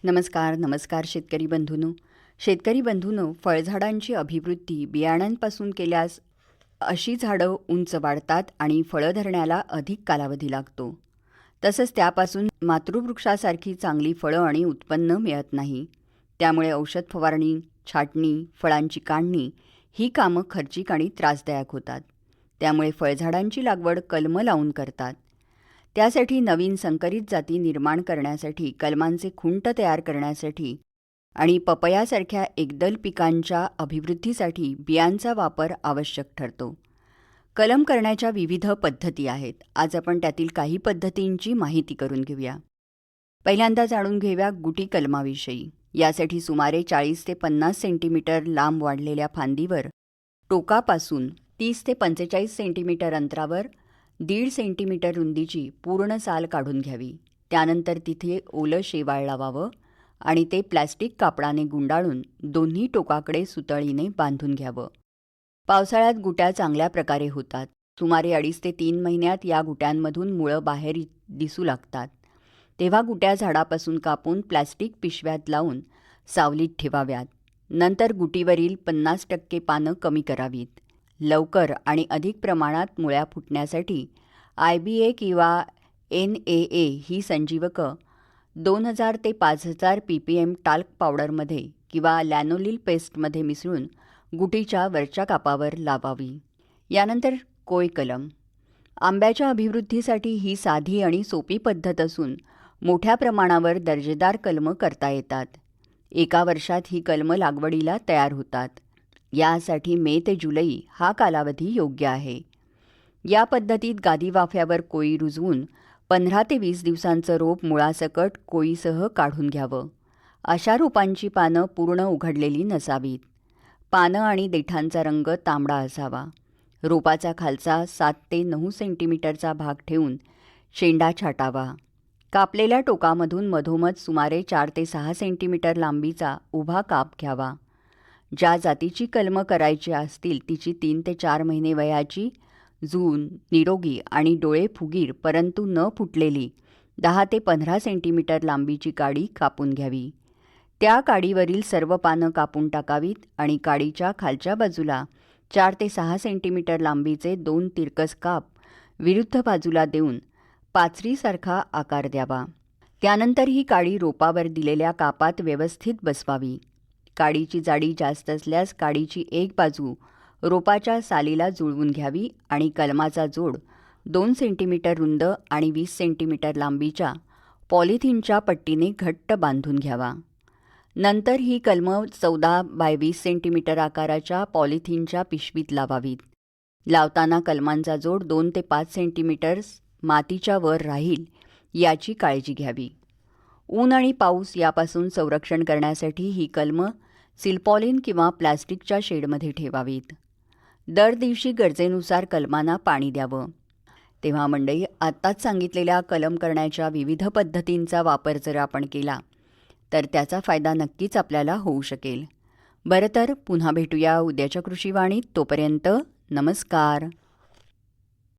नमस्कार शेतकरी बंधूंनो. फळझाडांची अभिवृद्धी बियाण्यांपासून केल्यास अशी झाडं उंच वाढतात आणि फळं धरण्याला अधिक कालावधी लागतो. तसंच त्यापासून मातृवृक्षासारखी चांगली फळं आणि उत्पन्न मिळत नाही. त्यामुळे औषध फवारणी, छाटणी, फळांची काढणी ही कामं खर्चिक आणि त्रासदायक होतात. त्यामुळे फळझाडांची लागवड कलमं लावून करतात. त्यासाठी नवीन संकरित जाती निर्माण करण्यासाठी, कलमांचे खुंट तयार करण्यासाठी आणि पपयासारख्या एकदल पिकांच्या अभिवृद्धीसाठी बियांचा वापर आवश्यक ठरतो. कलम करण्याच्या विविध पद्धती आहेत. आज आपण त्यातील काही पद्धतींची माहिती करून घेऊया. पहिल्यांदा जाणून घेऊया गुटी कलमाविषयी. यासाठी सुमारे 40 ते 50 सेंटीमीटर लांब वाढलेल्या फांदीवर टोकापासून 30 ते 45 सेंटीमीटर अंतरावर 1.5 सेंटीमीटर रुंदीची पूर्ण साल काढून घ्यावी. त्यानंतर तिथे ओलं शेवाळ लावावं आणि ते प्लॅस्टिक कापडाने गुंडाळून दोन्ही टोकाकडे सुतळीने बांधून घ्यावं. पावसाळ्यात गुट्या चांगल्या प्रकारे होतात. सुमारे 2.5 ते 3 महिन्यात या गुट्यांमधून मुळं बाहेर दिसू लागतात. तेव्हा गुट्या झाडापासून कापून प्लॅस्टिक पिशव्यात लावून सावलीत ठेवाव्यात. नंतर गुटीवरील 50% पानं कमी करावीत. लवकर आणि अधिक प्रमाणात मुळ्या फुटण्यासाठी IBA किंवा NAA ही संजीवकं 2000 ते 5000 ppm टाल्क पावडरमध्ये किंवा लॅनोलिल पेस्टमध्ये मिसळून गुटीच्या वरच्या कापावर लावावी. यानंतर कोय कलम. आंब्याच्या अभिवृद्धीसाठी ही साधी आणि सोपी पद्धत असून मोठ्या प्रमाणावर दर्जेदार कलमं करता येतात. एका वर्षात ही कलमं लागवडीला तयार होतात. यासाठी मे ते जुलै हा कालावधी योग्य आहे. या पद्धतीत गादी वाफ्यावर कोळी रुजवून 15 ते 20 दिवसांचं रोप मुळासकट कोळीसह काढून घ्यावं. अशा रोपांची पानं पूर्ण उघडलेली नसावीत. पानं आणि देठांचा रंग तांबडा असावा. रोपाचा खालचा 7 ते 9 सेंटीमीटरचा भाग ठेवून शेंडा छाटावा. कापलेल्या टोकामधून मधोमध सुमारे 4 ते 6 सेंटीमीटर लांबीचा उभा काप घ्यावा. ज्या जातीची कलमं करायची असतील तिची 3 ते 4 महिने वयाची, जून, निरोगी आणि डोळे फुगीर परंतु न फुटलेली 10 ते 15 सेंटीमीटर लांबीची काडी कापून घ्यावी. त्या काडीवरील सर्व पानं कापून टाकावीत आणि काडीच्या खालच्या बाजूला 4 ते 6 सेंटीमीटर लांबीचे 2 तिरकस काप विरुद्ध बाजूला देऊन पाचरीसारखा आकार द्यावा. त्यानंतर ही काडी रोपावर दिलेल्या कापात व्यवस्थित बसवावी. काडीची जाडी जास्त असल्यास काडीची एक बाजू रोपाच्या सालीला जुळवून घ्यावी आणि कलमाचा जोड 2 सेंटीमीटर रुंद आणि 20 सेंटीमीटर लांबीच्या पॉलिथिनच्या पट्टीने घट्ट बांधून घ्यावा. नंतर ही कलमं 14 बाय 20 सेंटीमीटर आकाराच्या पॉलिथिनच्या पिशवीत लावावीत. लावताना कलमांचा जोड 2 ते 5 सेंटीमीटर मातीच्या वर राहील याची काळजी घ्यावी. ऊन आणि पाऊस यापासून संरक्षण करण्यासाठी ही कलमं सिल्पॉलिन किंवा प्लॅस्टिकच्या शेडमध्ये ठेवावीत. दर दिवशी गरजेनुसार कलमांना पाणी द्यावं. तेव्हा मंडळी, आत्ताच सांगितलेल्या कलम करण्याच्या विविध पद्धतींचा वापर जर आपण केला तर त्याचा फायदा नक्कीच आपल्याला होऊ शकेल. बरं तर पुन्हा भेटूया उद्याच्या कृषीवाणीत. तोपर्यंत नमस्कार.